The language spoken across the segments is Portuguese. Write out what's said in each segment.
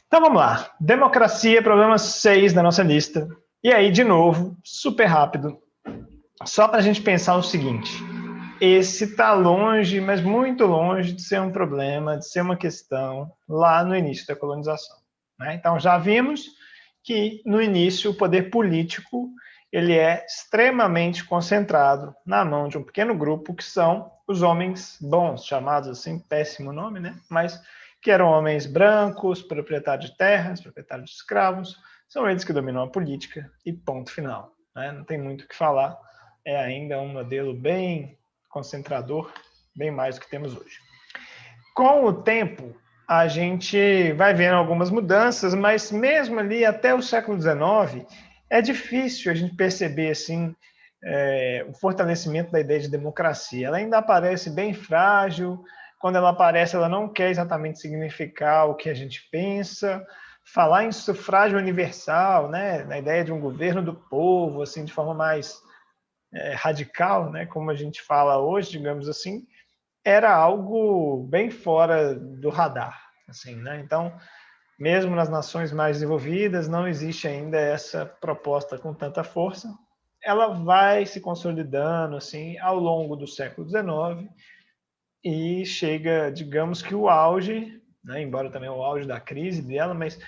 Então vamos lá. Democracia, problema 6 da nossa lista. E aí, de novo, super rápido. Só para a gente pensar o seguinte. Esse está longe, mas muito longe de ser um problema, de ser uma questão lá no início da colonização. Né? Então já vimos que no início o poder político ele é extremamente concentrado na mão de um pequeno grupo que são os homens bons, chamados assim, péssimo nome, né? Mas que eram homens brancos, proprietários de terras, proprietários de escravos, são eles que dominam a política e ponto final. Né? Não tem muito o que falar, é ainda um modelo bem concentrador, bem mais do que temos hoje. Com o tempo, a gente vai vendo algumas mudanças, mas mesmo ali até o século XIX, é difícil a gente perceber assim o fortalecimento da ideia de democracia. Ela ainda aparece bem frágil. Quando ela aparece, ela não quer exatamente significar o que a gente pensa. Falar em sufrágio universal, né, na ideia de um governo do povo, assim, de forma mais radical, né, como a gente fala hoje, digamos assim, era algo bem fora do radar, assim, né? Então, mesmo nas nações mais desenvolvidas, não existe ainda essa proposta com tanta força. Ela vai se consolidando assim ao longo do século XIX e chega, digamos que o auge, né, embora também o auge da crise dela, mas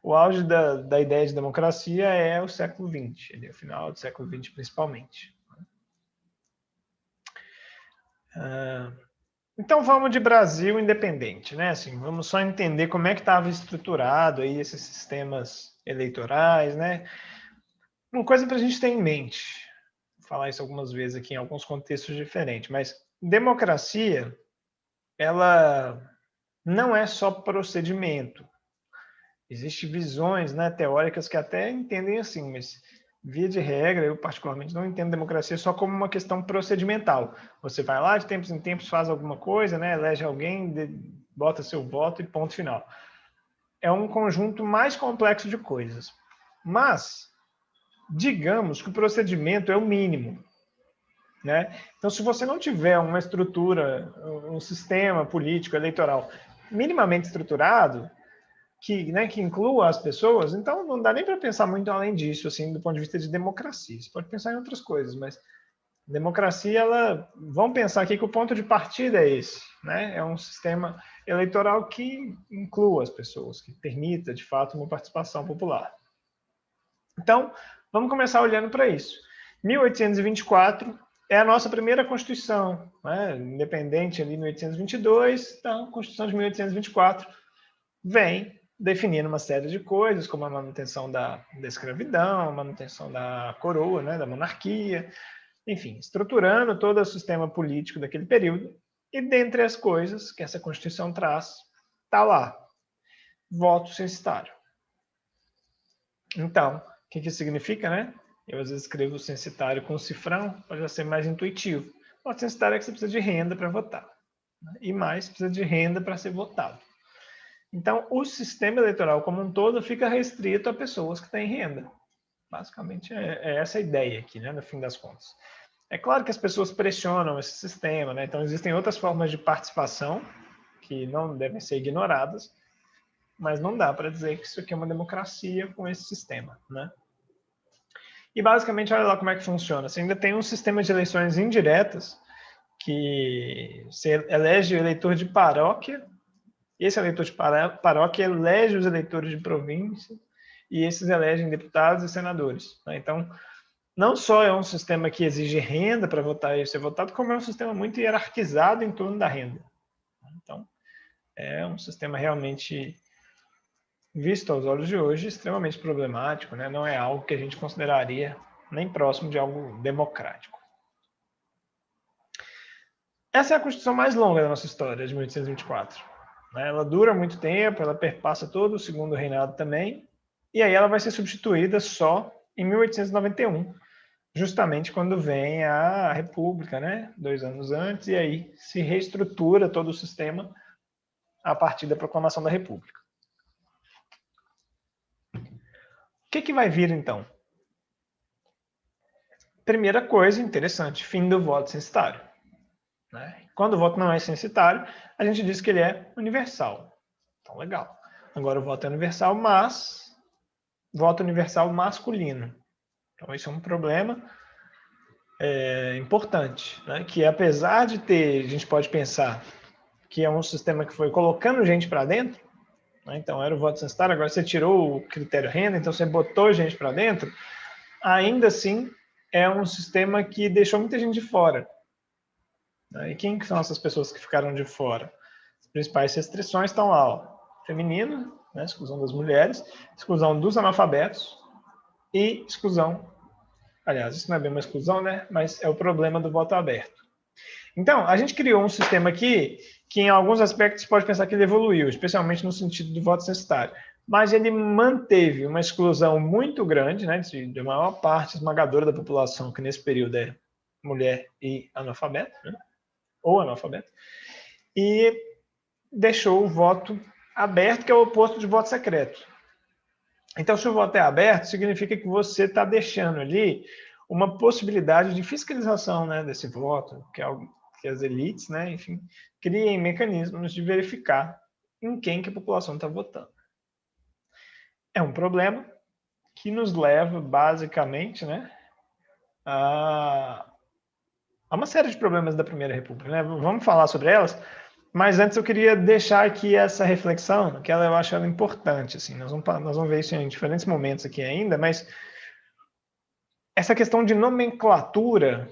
o auge da ideia de democracia é o século XX, o final do século XX principalmente. Então vamos de Brasil independente, né? Assim, vamos só entender como é que estava estruturado aí esses sistemas eleitorais, né? Uma coisa para a gente ter em mente, vou falar isso algumas vezes aqui em alguns contextos diferentes, mas democracia, ela não é só procedimento. Existem visões, né, teóricas que até entendem assim, mas via de regra, eu particularmente não entendo democracia só como uma questão procedimental. Você vai lá, de tempos em tempos faz alguma coisa, né, elege alguém, bota seu voto e ponto final. É um conjunto mais complexo de coisas. Mas, digamos que o procedimento é o mínimo. Né? Então, se você não tiver uma estrutura, um sistema político, eleitoral minimamente estruturado, que inclua as pessoas, então não dá nem para pensar muito além disso, assim, do ponto de vista de democracia. Você pode pensar em outras coisas, mas democracia, vamos pensar aqui que o ponto de partida é esse, né? É um sistema eleitoral que inclua as pessoas, que permita, de fato, uma participação popular. Então, vamos começar olhando para isso. 1824 é a nossa primeira Constituição, né? Independente ali em 1822, então a Constituição de 1824 vem definindo uma série de coisas, como a manutenção da escravidão, a manutenção da coroa, né, da monarquia, enfim, estruturando todo o sistema político daquele período. E dentre as coisas que essa Constituição traz, está lá, voto censitário. Então, o que isso significa, né? Eu às vezes escrevo censitário com cifrão para já ser mais intuitivo. O censitário é que você precisa de renda para votar. E mais, precisa de renda para ser votado. Então, o sistema eleitoral como um todo fica restrito a pessoas que têm renda. Basicamente, é essa a ideia aqui, né, no fim das contas. É claro que as pessoas pressionam esse sistema, né? Então, existem outras formas de participação que não devem ser ignoradas, mas não dá para dizer que isso aqui é uma democracia com esse sistema, né? E, basicamente, olha lá como é que funciona. Você ainda tem um sistema de eleições indiretas que você elege o eleitor de paróquia. Esse eleitor de paróquia elege os eleitores de província e esses elegem deputados e senadores. Então, não só é um sistema que exige renda para votar e ser votado, como é um sistema muito hierarquizado em torno da renda. Então, é um sistema realmente, visto aos olhos de hoje, extremamente problemático, né? Não é algo que a gente consideraria nem próximo de algo democrático. Essa é a Constituição mais longa da nossa história, de 1824. Ela dura muito tempo, ela perpassa todo o segundo reinado também, e aí ela vai ser substituída só em 1891, justamente quando vem a República, né? 2 anos antes, e aí se reestrutura todo o sistema a partir da proclamação da República. O que vai vir, então? Primeira coisa interessante, fim do voto censitário. Quando o voto não é censitário, a gente diz que ele é universal. Então, legal. Agora o voto é universal, mas voto universal masculino. Então, isso é um problema importante, né? Que apesar de ter, a gente pode pensar que é um sistema que foi colocando gente para dentro, né? Então era o voto censitário, agora você tirou o critério renda, então você botou gente para dentro, ainda assim é um sistema que deixou muita gente de fora. Né? E quem são essas pessoas que ficaram de fora? As principais restrições estão lá, ó, feminino, né? Exclusão das mulheres, exclusão dos analfabetos e exclusão. Aliás, isso não é bem uma exclusão, né? Mas é o problema do voto aberto. Então, a gente criou um sistema aqui que, em alguns aspectos, pode pensar que ele evoluiu, especialmente no sentido do voto censitário. Mas ele manteve uma exclusão muito grande, né, de maior parte esmagadora da população, que nesse período é mulher e analfabeto, né, ou analfabeto, e deixou o voto aberto, que é o oposto de voto secreto. Então, se o voto é aberto, significa que você está deixando ali uma possibilidade de fiscalização, né, desse voto, que é algo que as elites, né, enfim, criem mecanismos de verificar em quem que a população está votando. É um problema que nos leva, basicamente, né, a uma série de problemas da Primeira República. Né? Vamos falar sobre elas, mas antes eu queria deixar aqui essa reflexão, que eu acho ela importante. Assim, nós vamos ver isso em diferentes momentos aqui ainda, mas essa questão de nomenclatura,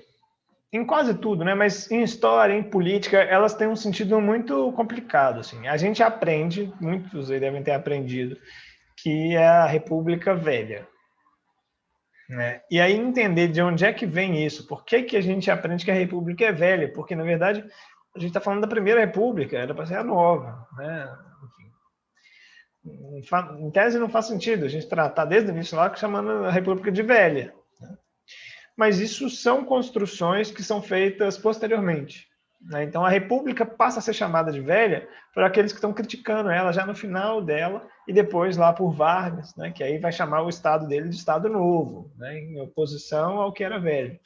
em quase tudo, né? Mas em história, em política, elas têm um sentido muito complicado. Assim. A gente aprende, muitos aí devem ter aprendido, que é a República Velha. Né? E aí entender de onde é que vem isso, por que, que a gente aprende que a República é velha, porque na verdade a gente está falando da Primeira República, era para ser a nova. Né? Enfim, em tese não faz sentido a gente tratar desde o início lá chamando a República de velha. Né? Mas isso são construções que são feitas posteriormente. Né? Então a República passa a ser chamada de velha por aqueles que estão criticando ela já no final dela e depois lá por Vargas, né? Que aí vai chamar o Estado dele de Estado Novo, né? Em oposição ao que era velho.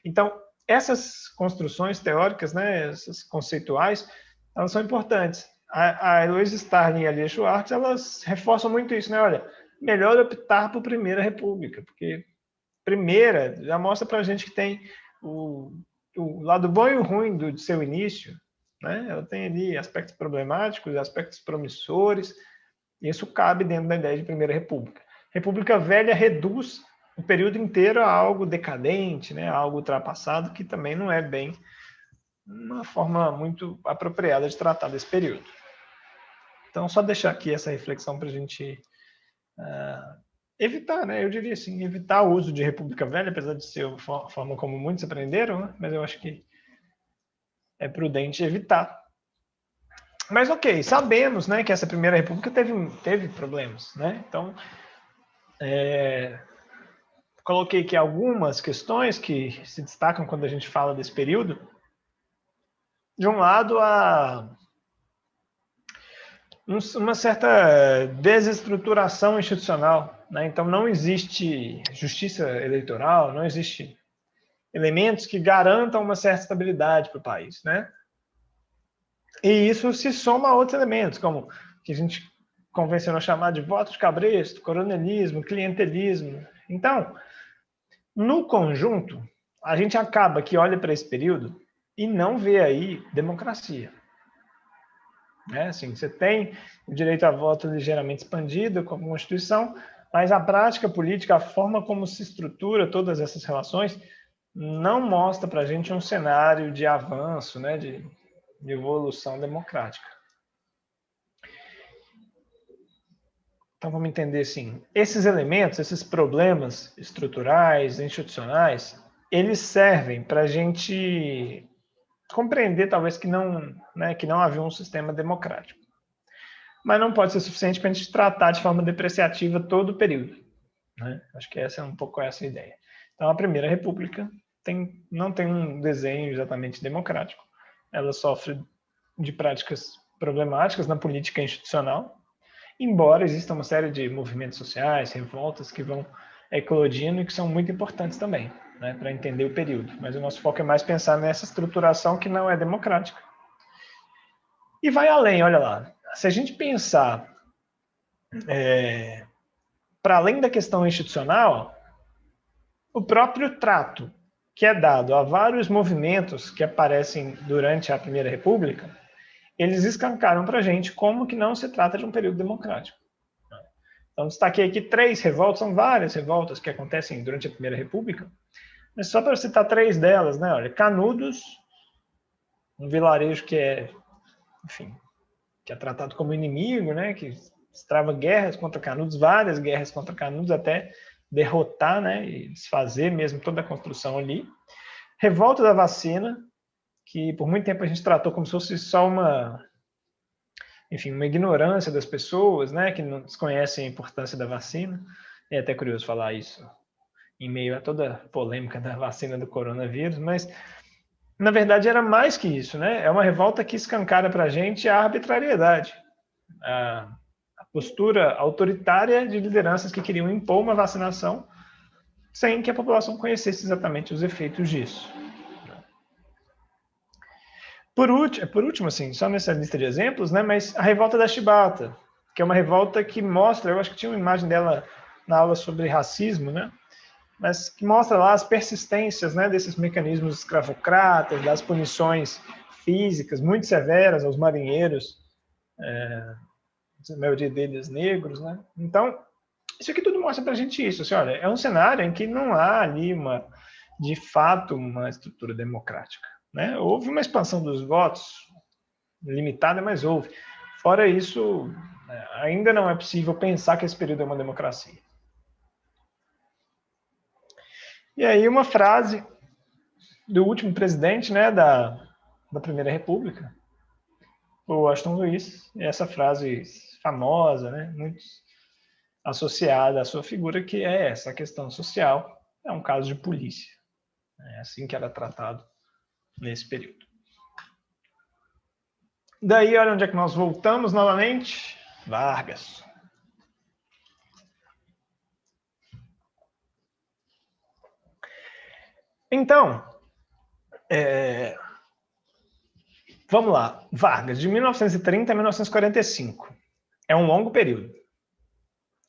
Então essas construções teóricas, né? Essas conceituais, elas são importantes. A Heloísa Starling e a Lia Schwartz, elas reforçam muito isso, né? Olha, melhor optar por Primeira República, porque Primeira já mostra para a gente que tem o lado bom e o ruim do seu início. Né? Ela tem ali aspectos problemáticos, aspectos promissores, e isso cabe dentro da ideia de Primeira República. República Velha reduz o período inteiro a algo decadente, né? A algo ultrapassado, que também não é bem uma forma muito apropriada de tratar desse período. Então, só deixar aqui essa reflexão para a gente evitar, né? Eu diria assim, evitar o uso de República Velha, apesar de ser a forma como muitos aprenderam, né? Mas eu acho que é prudente evitar. Mas ok, sabemos, né, que essa Primeira República teve problemas, né? Então, coloquei aqui algumas questões que se destacam quando a gente fala desse período. De um lado, uma certa desestruturação institucional, né? Então não existe justiça eleitoral, não existe elementos que garantam uma certa estabilidade para o país, né? E isso se soma a outros elementos, como que a gente convencionou chamar de voto de cabresto, coronelismo, clientelismo. Então, no conjunto, a gente acaba que olha para esse período e não vê aí democracia. Né? Assim, você tem o direito a voto ligeiramente expandido com a Constituição, mas a prática política, a forma como se estrutura todas essas relações, não mostra para a gente um cenário de avanço, né, de evolução democrática. Então, vamos entender assim, esses elementos, esses problemas estruturais, institucionais, eles servem para a gente compreender, talvez, que não havia um sistema democrático. Mas não pode ser suficiente para a gente tratar de forma depreciativa todo o período. Né? Acho que essa é um pouco essa a ideia. Então, a Primeira República não tem um desenho exatamente democrático. Ela sofre de práticas problemáticas na política institucional, embora exista uma série de movimentos sociais, revoltas que vão eclodindo e que são muito importantes também, né, para entender o período. Mas o nosso foco é mais pensar nessa estruturação que não é democrática. E vai além, olha lá. Se a gente pensar para além da questão institucional, o próprio trato que é dado a vários movimentos que aparecem durante a Primeira República, eles escancaram para a gente como que não se trata de um período democrático. Então, destaquei aqui 3 revoltas, são várias revoltas que acontecem durante a Primeira República, mas só para citar 3 delas, né? Olha, Canudos, um vilarejo que é, enfim, que é tratado como inimigo, né? Que trava guerras contra Canudos, várias guerras contra Canudos, até derrotar, né? E desfazer mesmo toda a construção ali. Revolta da Vacina, que por muito tempo a gente tratou como se fosse só uma ignorância das pessoas, né, que não desconhecem a importância da vacina. É até curioso falar isso em meio a toda a polêmica da vacina do coronavírus, mas na verdade era mais que isso, né? É uma revolta que escancara para a gente a arbitrariedade, a postura autoritária de lideranças que queriam impor uma vacinação sem que a população conhecesse exatamente os efeitos disso. Por último, assim, só nessa lista de exemplos, né, mas a revolta da Chibata, que é uma revolta que mostra, eu acho que tinha uma imagem dela na aula sobre racismo, né, mas que mostra lá as persistências, né, desses mecanismos escravocratas, das punições físicas muito severas aos marinheiros, a maioria deles negros, né. Então, isso aqui tudo mostra para a gente isso, assim, olha, é um cenário em que não há ali de fato uma estrutura democrática. Né? Houve uma expansão dos votos, limitada, mas houve. Fora isso, ainda não é possível pensar que esse período é uma democracia. E aí uma frase do último presidente, né, da Primeira República, o Washington Luiz, e essa frase famosa, né, muito associada à sua figura, que é essa questão social, é um caso de polícia. É assim que era tratado nesse período. Daí, olha onde é que nós voltamos novamente. Vargas. Então, vamos lá. Vargas, de 1930 a 1945. É um longo período.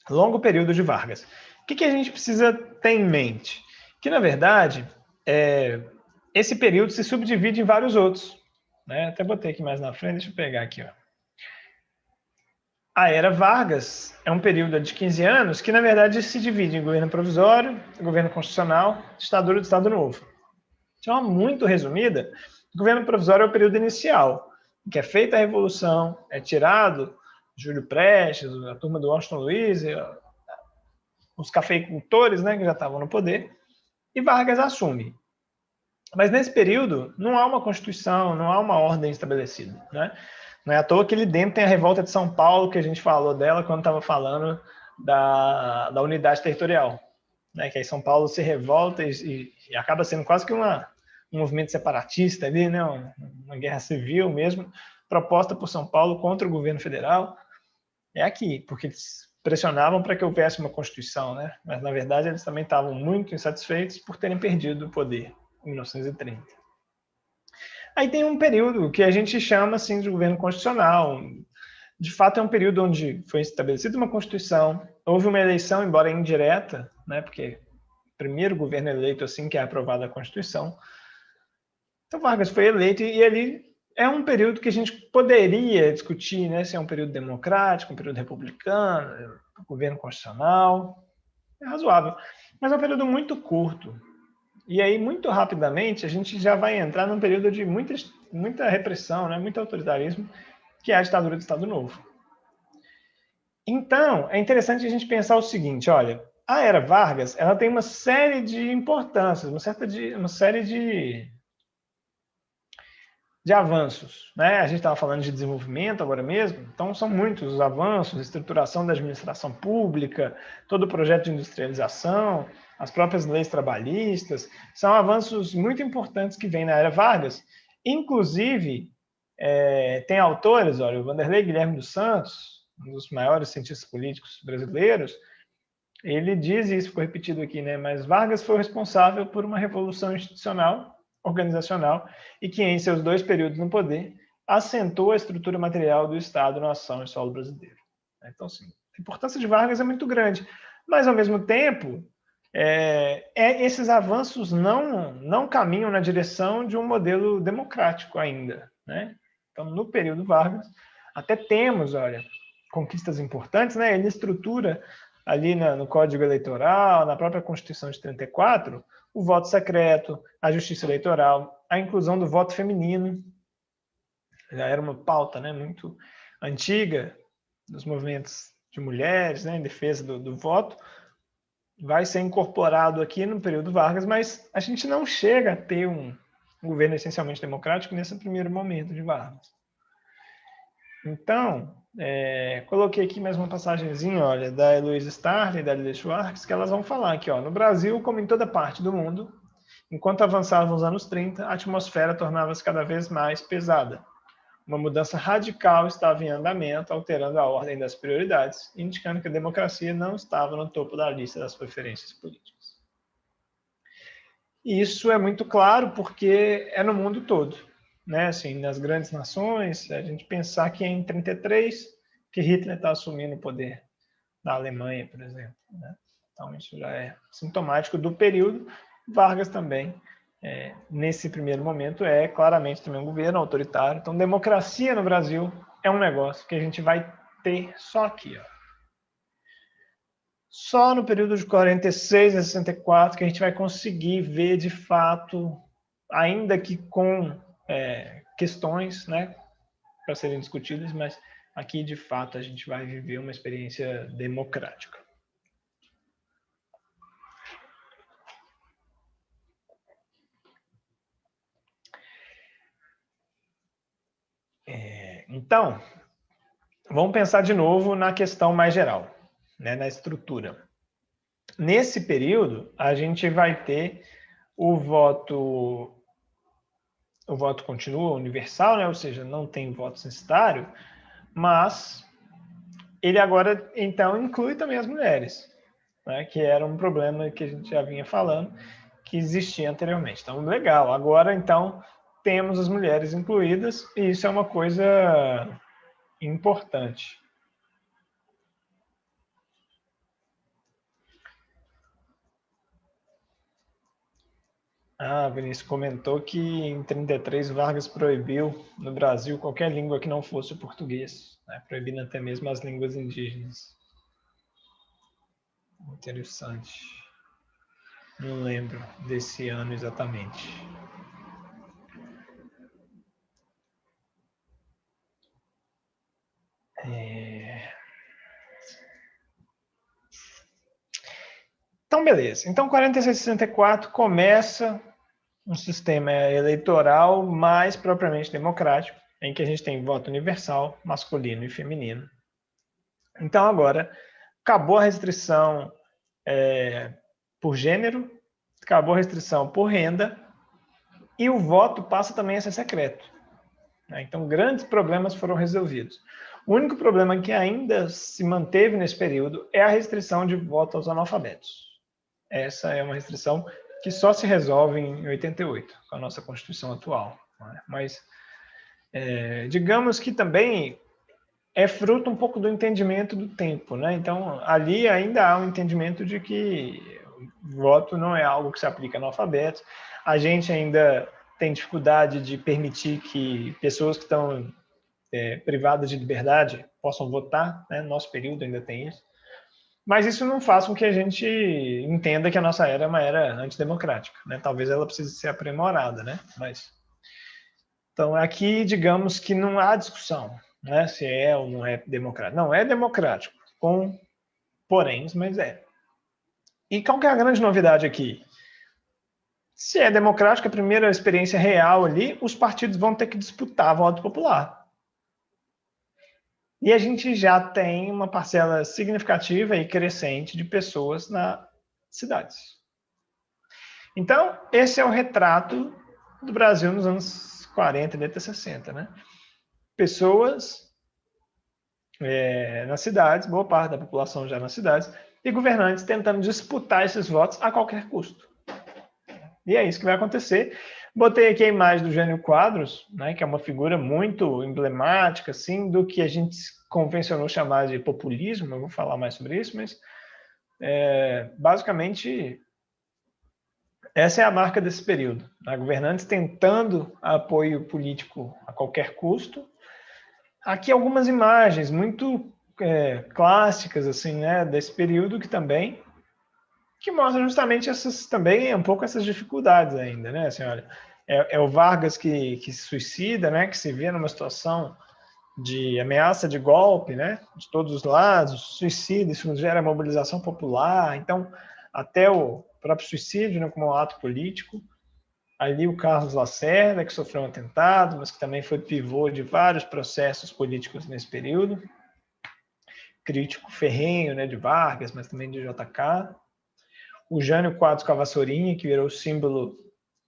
Longo período de Vargas. O que a gente precisa ter em mente? Que, na verdade, esse período se subdivide em vários outros. Né? Até botei aqui mais na frente, deixa eu pegar aqui. Ó. A Era Vargas é um período de 15 anos que, na verdade, se divide em governo provisório, governo constitucional, ditadura do Estado Novo. De forma muito resumida, o governo provisório é o período inicial, em que é feita a Revolução, é tirado Júlio Prestes, a turma do Washington Luiz, os cafeicultores, né, que já estavam no poder, e Vargas assume. Mas nesse período não há uma Constituição, não há uma ordem estabelecida. Né? Não é à toa que ali dentro tem a revolta de São Paulo, que a gente falou dela quando estava falando da unidade territorial. Né? Que aí São Paulo se revolta e acaba sendo quase que um movimento separatista ali, né? Uma guerra civil mesmo, proposta por São Paulo contra o governo federal. É aqui, porque eles pressionavam para que houvesse uma Constituição, né? Mas, na verdade, eles também estavam muito insatisfeitos por terem perdido o poder em 1930. Aí tem um período que a gente chama assim de governo constitucional. De fato, é um período onde foi estabelecida uma Constituição, houve uma eleição, embora indireta, né? Porque o primeiro governo eleito assim que é aprovada a Constituição. Então, Vargas foi eleito e ele é um período que a gente poderia discutir, né? Se é um período democrático, um período republicano, governo constitucional. É razoável. Mas é um período muito curto. E aí, muito rapidamente, a gente já vai entrar num período de muita repressão, né? Muito autoritarismo, que é a ditadura do Estado Novo. Então, é interessante a gente pensar o seguinte, olha, a Era Vargas, ela tem uma série de importâncias, uma série de avanços. Né? A gente estava falando de desenvolvimento agora mesmo, então são muitos os avanços, estruturação da administração pública, todo o projeto de industrialização, as próprias leis trabalhistas, são avanços muito importantes que vêm na Era Vargas. Inclusive, tem autores, olha, o Vanderlei Guilherme dos Santos, um dos maiores cientistas políticos brasileiros, ele diz, e isso ficou repetido aqui, né? Mas Vargas foi responsável por uma revolução institucional, organizacional, e que em seus 2 períodos no poder, assentou a estrutura material do Estado, nação e solo brasileiro. Então, sim, A importância de Vargas é muito grande, mas, ao mesmo tempo, esses avanços não caminham na direção de um modelo democrático ainda, né? Então, no período Vargas, até temos, olha, conquistas importantes, né? Ele estrutura ali no Código Eleitoral, na própria Constituição de 34, o voto secreto, a justiça eleitoral, a inclusão do voto feminino. Já era uma pauta, né, muito antiga dos movimentos de mulheres, né, em defesa do voto. Vai ser incorporado aqui no período Vargas, mas a gente não chega a ter um governo essencialmente democrático nesse primeiro momento de Vargas. Então, coloquei aqui mais uma passagenzinha, olha, da Heloísa Starley e da Lilia Schwartz, que elas vão falar aqui, ó, no Brasil, como em toda parte do mundo, enquanto avançavam os anos 30, a atmosfera tornava-se cada vez mais pesada. Uma mudança radical estava em andamento, alterando a ordem das prioridades, indicando que a democracia não estava no topo da lista das preferências políticas. E isso é muito claro porque é no mundo todo, né? Assim, nas grandes nações, a gente pensar que é em 33 que Hitler está assumindo o poder da Alemanha, por exemplo, né? Então isso já é sintomático do período. Vargas também, nesse primeiro momento, é claramente também um governo autoritário. Então, democracia no Brasil é um negócio que a gente vai ter só aqui, ó. Só no período de 46 a 64 que a gente vai conseguir ver de fato, ainda que com questões, né, para serem discutidas, mas aqui de fato a gente vai viver uma experiência democrática. Então, vamos pensar de novo na questão mais geral, né, na estrutura. Nesse período, a gente vai ter o voto continua universal, né, ou seja, não tem voto censitário, mas ele agora, então, inclui também as mulheres, né, que era um problema que a gente já vinha falando, que existia anteriormente. Então, legal. Agora, então, temos as mulheres incluídas, e isso é uma coisa importante. Ah, Vinícius comentou que em 33 Vargas proibiu no Brasil qualquer língua que não fosse o português, né? Proibindo até mesmo as línguas indígenas. Interessante. Não lembro desse ano exatamente. Então, beleza. Então, 46 e 64 começa um sistema eleitoral mais propriamente democrático, em que a gente tem voto universal, masculino e feminino. Então, agora, acabou a restrição por gênero, acabou a restrição por renda, e o voto passa também a ser secreto. Então, grandes problemas foram resolvidos. O único problema que ainda se manteve nesse período é a restrição de voto aos analfabetos. Essa é uma restrição que só se resolve em 88, com a nossa Constituição atual. Mas, digamos que também é fruto um pouco do entendimento do tempo, né? Então, ali ainda há um entendimento de que o voto não é algo que se aplica a analfabetos. A gente ainda tem dificuldade de permitir que pessoas que estão privadas de liberdade possam votar, né? Nosso período ainda tem isso. Mas isso não faz com que a gente entenda que a nossa era é uma era antidemocrática, né? Talvez ela precise ser aprimorada, né? Mas então aqui, digamos que não há discussão, né? Se é ou não é democrático. Não é democrático, com poréns, mas é. E qual que é a grande novidade aqui? Se é democrático, a primeira experiência real ali, os partidos vão ter que disputar voto popular. E a gente já tem uma parcela significativa e crescente de pessoas nas cidades. Então, esse é o retrato do Brasil nos anos 40 e até 60, né? Pessoas nas cidades, boa parte da população já nas cidades, e governantes tentando disputar esses votos a qualquer custo. E é isso que vai acontecer. Botei aqui a imagem do Jânio Quadros, né, que é uma figura muito emblemática assim, do que a gente convencionou chamar de populismo. Eu vou falar mais sobre isso, mas basicamente essa é a marca desse período. Governantes tentando apoio político a qualquer custo. Aqui algumas imagens muito clássicas assim, né, desse período que mostram justamente também um pouco essas dificuldades ainda, né? Assim, olha, é o Vargas que se suicida, né? Que se vê numa situação de ameaça de golpe, né? De todos os lados, suicídio, isso gera mobilização popular. Então, até o próprio suicídio, né, como um ato político. Ali o Carlos Lacerda, que sofreu um atentado, mas que também foi pivô de vários processos políticos nesse período. Crítico ferrenho, né, de Vargas, mas também de JK. O Jânio Quadros com a vassourinha, que virou o símbolo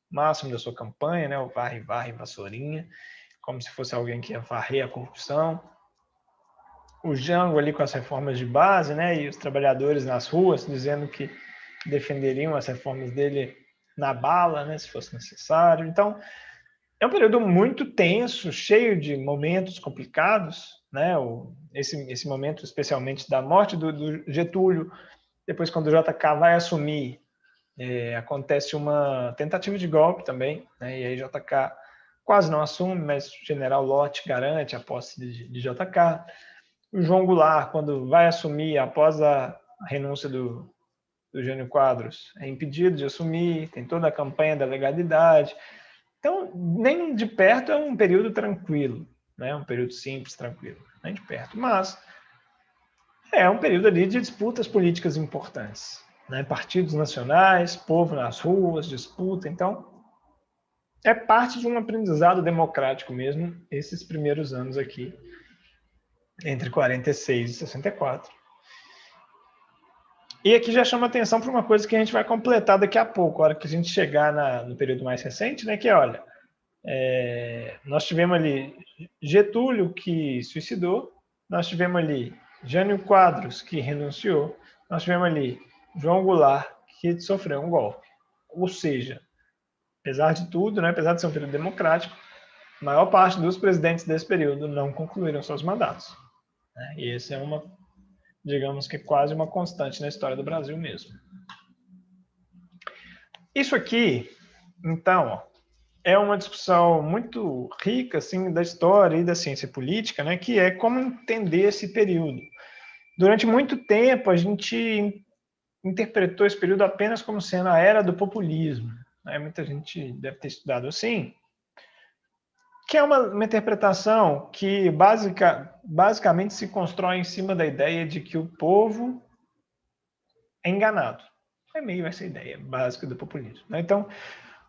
máximo da sua campanha, né, o varre, varre, vassourinha, como se fosse alguém que ia varrer a corrupção. O Jango ali com as reformas de base, né, e os trabalhadores nas ruas dizendo que defenderiam as reformas dele na bala, né, se fosse necessário. Então, é um período muito tenso, cheio de momentos complicados, né, esse momento especialmente da morte do Getúlio, depois quando o JK vai assumir, acontece uma tentativa de golpe também, né, e aí JK quase não assume, mas o general Lott garante a posse de JK. O João Goulart, quando vai assumir após a renúncia do Jânio Quadros, é impedido de assumir, tem toda a campanha da legalidade. Então, nem de perto é um período tranquilo, né? Um período simples, tranquilo, nem de perto. Mas é um período ali de disputas políticas importantes, né? Partidos nacionais, povo nas ruas, disputa. Então, é parte de um aprendizado democrático mesmo, esses primeiros anos aqui, entre 46 e 64. E aqui já chama atenção para uma coisa que a gente vai completar daqui a pouco, a hora que a gente chegar no período mais recente, né? Que olha, nós tivemos ali Getúlio, que suicidou, nós tivemos ali Jânio Quadros, que renunciou, nós tivemos ali João Goulart, que sofreu um golpe. Ou seja, apesar de tudo, né, apesar de ser um período democrático, a maior parte dos presidentes desse período não concluíram seus mandatos. Né? E esse é digamos que quase uma constante na história do Brasil mesmo. Isso aqui, então, é uma discussão muito rica assim, da história e da ciência política, né, que é como entender esse período. Durante muito tempo, a gente interpretou esse período apenas como sendo a era do populismo. Né? Muita gente deve ter estudado assim, que é uma interpretação que basicamente se constrói em cima da ideia de que o povo é enganado. É meio essa ideia básica do populismo. Né? Então,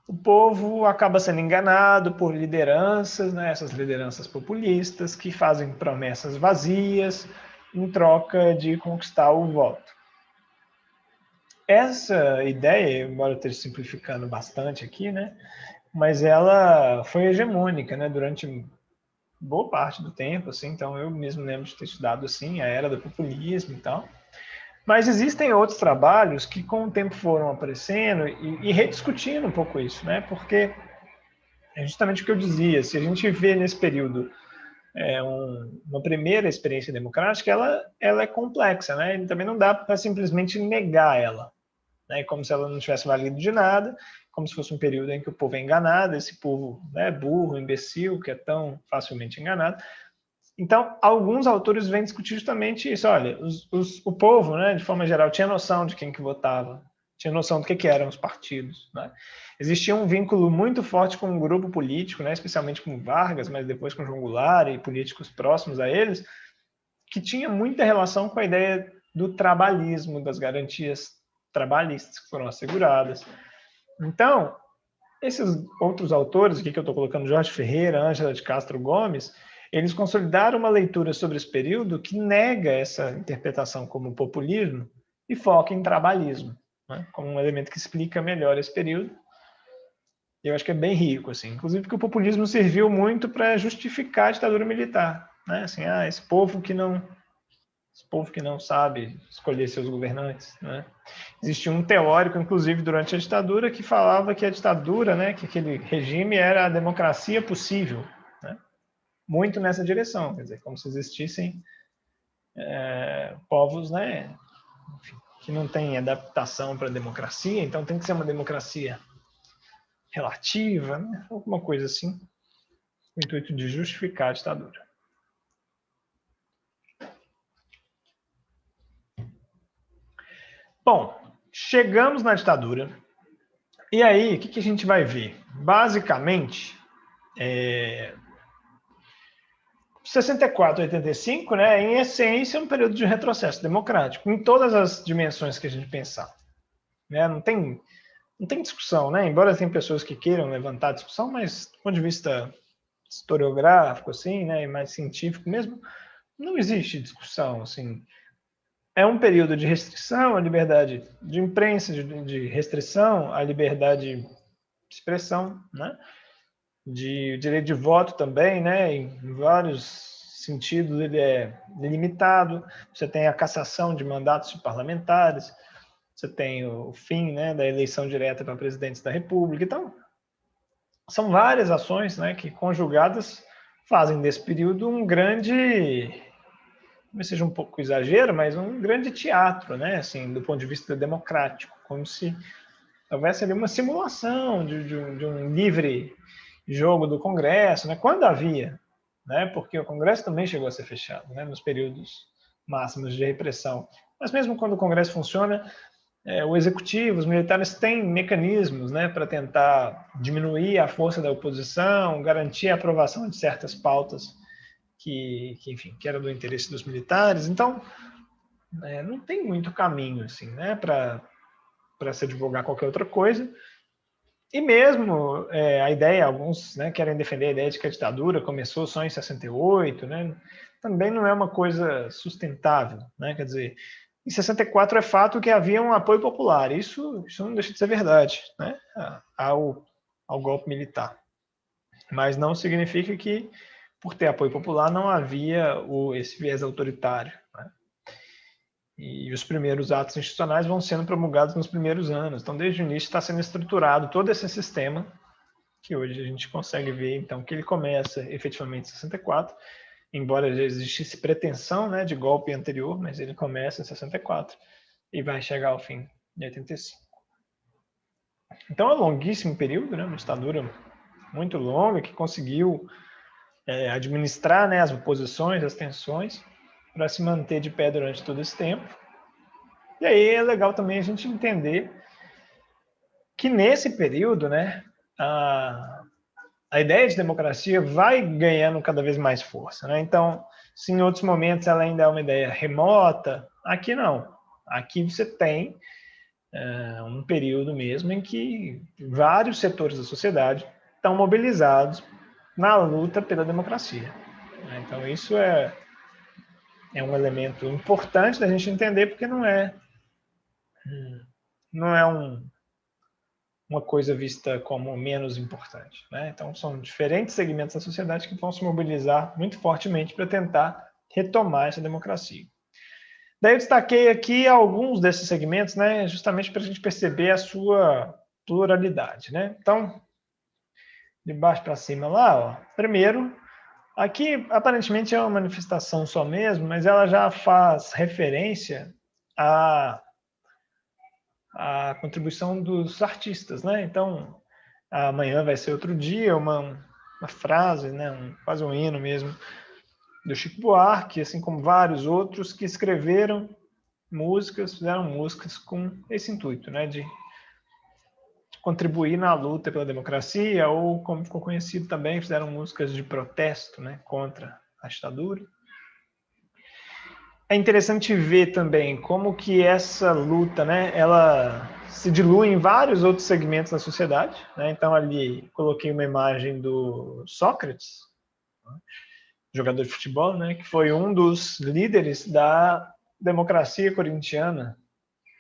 o povo acaba sendo enganado por lideranças, né? Essas lideranças populistas que fazem promessas vazias em troca de conquistar o voto. Essa ideia, embora eu esteja simplificando bastante aqui, né? Mas ela foi hegemônica, né? Durante boa parte do tempo, assim. Então eu mesmo lembro de ter estudado assim a era do populismo e tal. Mas existem outros trabalhos que com o tempo foram aparecendo e rediscutindo um pouco isso, né? Porque é justamente o que eu dizia, se a gente vê nesse período uma primeira experiência democrática, ela é complexa, né? E também não dá para simplesmente negar ela, né? Como se ela não tivesse valido de nada, como se fosse um período em que o povo é enganado, esse povo, né, burro, imbecil, que é tão facilmente enganado. Então, alguns autores vêm discutir justamente isso. Olha, o povo, né, de forma geral, tinha noção de quem que votava, tinha noção do que eram os partidos. Né? Existia um vínculo muito forte com um grupo político, né, especialmente com Vargas, mas depois com João Goulart e políticos próximos a eles, que tinha muita relação com a ideia do trabalhismo, das garantias trabalhistas que foram asseguradas. Então, esses outros autores, aqui que eu estou colocando, Jorge Ferreira, Ângela de Castro Gomes, eles consolidaram uma leitura sobre esse período que nega essa interpretação como populismo e foca em trabalhismo, né? Como um elemento que explica melhor esse período. Eu acho que é bem rico, assim. Inclusive porque o populismo serviu muito para justificar a ditadura militar. Né? Assim, esse povo que não esse povo que não sabe escolher seus governantes, né? Existia um teórico, inclusive, durante a ditadura, que falava que a ditadura, né, que aquele regime era a democracia possível, né? Muito nessa direção, quer dizer, como se existissem povos, né, enfim, que não têm adaptação para a democracia, então tem que ser uma democracia relativa, né? Alguma coisa assim, com o intuito de justificar a ditadura. Bom, chegamos na ditadura, e aí, o que a gente vai ver? Basicamente, 64 a 85, né, em essência, é um período de retrocesso democrático, em todas as dimensões que a gente pensar. Né? Não tem discussão, né? Embora tenha pessoas que queiram levantar a discussão, mas do ponto de vista historiográfico, assim, né, e mais científico mesmo, não existe discussão, assim. É um período de restrição à liberdade de imprensa, de restrição à liberdade de expressão, né? De direito de voto também, né? Em vários sentidos ele é limitado. Você tem a cassação de mandatos parlamentares, você tem o fim, né, da eleição direta para presidentes da República. Então, são várias ações, né, que conjugadas fazem desse período um grande, talvez seja um pouco exagero, mas um grande teatro, né, assim, do ponto de vista democrático, como se houvesse ali uma simulação de um livre jogo do Congresso, né, quando havia, né, porque o Congresso também chegou a ser fechado, né, nos períodos máximos de repressão. Mas mesmo quando o Congresso funciona, o executivo, os militares têm mecanismos, né, para tentar diminuir a força da oposição, garantir a aprovação de certas pautas enfim, que era do interesse dos militares. Então, não tem muito caminho assim, né, para se advogar qualquer outra coisa. E mesmo a ideia, alguns, né, querem defender a ideia de que a ditadura começou só em 68, né, também não é uma coisa sustentável, né, quer dizer, em 64 é fato que havia um apoio popular, isso não deixa de ser verdade, né, ao golpe militar. Mas não significa que, por ter apoio popular, não havia esse viés autoritário, né? E os primeiros atos institucionais vão sendo promulgados nos primeiros anos. Então, desde o início está sendo estruturado todo esse sistema, que hoje a gente consegue ver, então, que ele começa efetivamente em 64, embora já existisse pretensão, né, de golpe anterior, mas ele começa em 64 e vai chegar ao fim em 85. Então, é um longuíssimo período, né, uma ditadura muito longa, que conseguiu administrar, né, as oposições, as tensões, para se manter de pé durante todo esse tempo. E aí é legal também a gente entender que nesse período, né, a ideia de democracia vai ganhando cada vez mais força, né? Então, se em outros momentos ela ainda é uma ideia remota, aqui não. Aqui você tem um período mesmo em que vários setores da sociedade estão mobilizados na luta pela democracia. Então, isso é um elemento importante da gente entender, porque não é uma coisa vista como menos importante, né? Então, são diferentes segmentos da sociedade que vão se mobilizar muito fortemente para tentar retomar essa democracia. Daí eu destaquei aqui alguns desses segmentos, né, justamente para a gente perceber a sua pluralidade, né? Então, de baixo para cima lá, ó, primeiro, aqui aparentemente é uma manifestação só mesmo, mas ela já faz referência à contribuição dos artistas, né? Então, amanhã vai ser outro dia, uma frase, né, quase um hino mesmo, do Chico Buarque, assim como vários outros que escreveram músicas, fizeram músicas com esse intuito, né, de contribuir na luta pela democracia, ou, como ficou conhecido também, fizeram músicas de protesto, né, contra a ditadura. É interessante ver também como que essa luta, né, ela se dilui em vários outros segmentos da sociedade, né? Então ali coloquei uma imagem do Sócrates, jogador de futebol, né, que foi um dos líderes da democracia corintiana,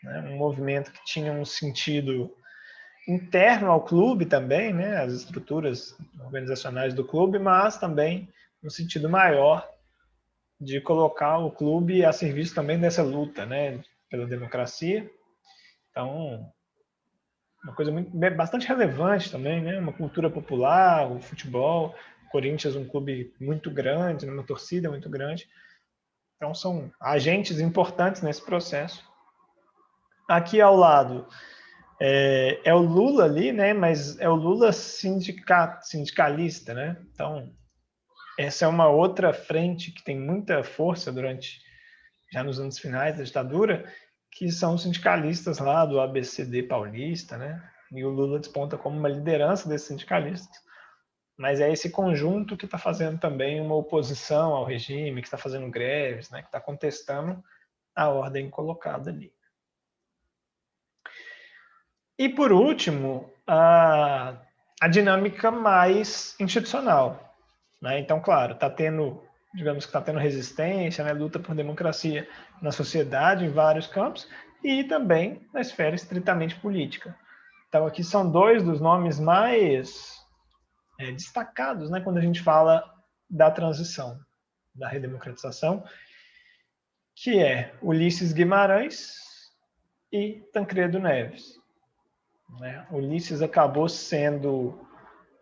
né, um movimento que tinha um sentido interno ao clube também, né, as estruturas organizacionais do clube, mas também no sentido maior de colocar o clube a serviço também dessa luta, né, pela democracia. Então, uma coisa bastante relevante também, né, uma cultura popular, o futebol, Corinthians um clube muito grande, uma torcida muito grande. Então, são agentes importantes nesse processo. Aqui ao lado é o Lula ali, né, mas é o Lula sindicalista, né? Então, essa é uma outra frente que tem muita força já nos anos finais da ditadura, que são os sindicalistas lá do ABCD paulista, né? E o Lula desponta como uma liderança desses sindicalistas. Mas é esse conjunto que está fazendo também uma oposição ao regime, que está fazendo greves, né? Que está contestando a ordem colocada ali. E, por último, a dinâmica mais institucional, né? Então, claro, está tendo, digamos que está tendo resistência, né? Luta por democracia na sociedade, em vários campos, e também na esfera estritamente política. Então, aqui são dois dos nomes mais destacados, né? Quando a gente fala da transição, da redemocratização, que é Ulisses Guimarães e Tancredo Neves. Ulisses acabou sendo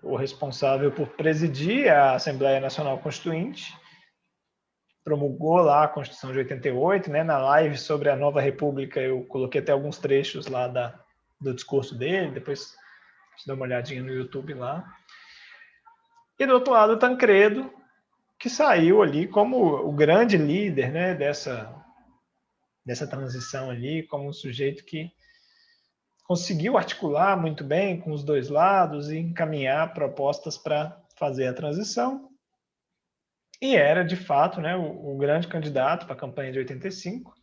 o responsável por presidir a Assembleia Nacional Constituinte, promulgou lá a Constituição de 88, né? Na live sobre a nova república eu coloquei até alguns trechos lá do discurso dele, depois dá uma olhadinha no YouTube lá. E do outro lado, Tancredo, que saiu ali como o grande líder, né, dessa transição ali, como um sujeito que conseguiu articular muito bem com os dois lados e encaminhar propostas para fazer a transição. E era, de fato, né, o grande candidato para a campanha de 85,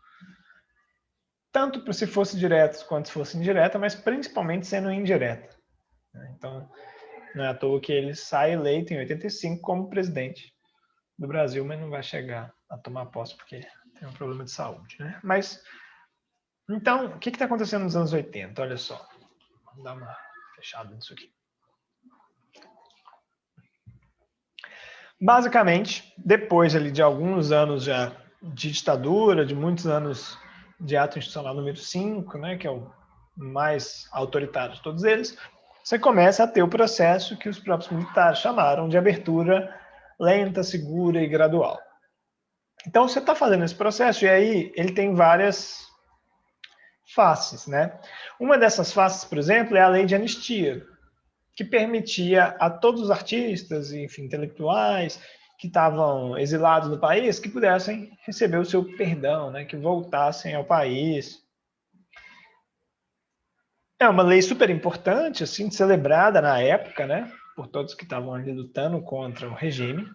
tanto se fosse direto quanto se fosse indireta, mas principalmente sendo indireta. Então, não é à toa que ele sai eleito em 85 como presidente do Brasil, mas não vai chegar a tomar posse porque tem um problema de saúde, né? Mas, então, o que está acontecendo nos anos 80? Olha só. Vamos dar uma fechada nisso aqui. Basicamente, depois ali de alguns anos já de ditadura, de muitos anos de ato institucional número 5, né, que é o mais autoritário de todos eles, você começa a ter o processo que os próprios militares chamaram de abertura lenta, segura e gradual. Então, você está fazendo esse processo e aí ele tem várias faces, né? Uma dessas faces, por exemplo, é a lei de anistia, que permitia a todos os artistas e, enfim, intelectuais que estavam exilados no país que pudessem receber o seu perdão, né? Que voltassem ao país. É uma lei super importante, assim, celebrada na época, né? Por todos que estavam ali lutando contra o regime,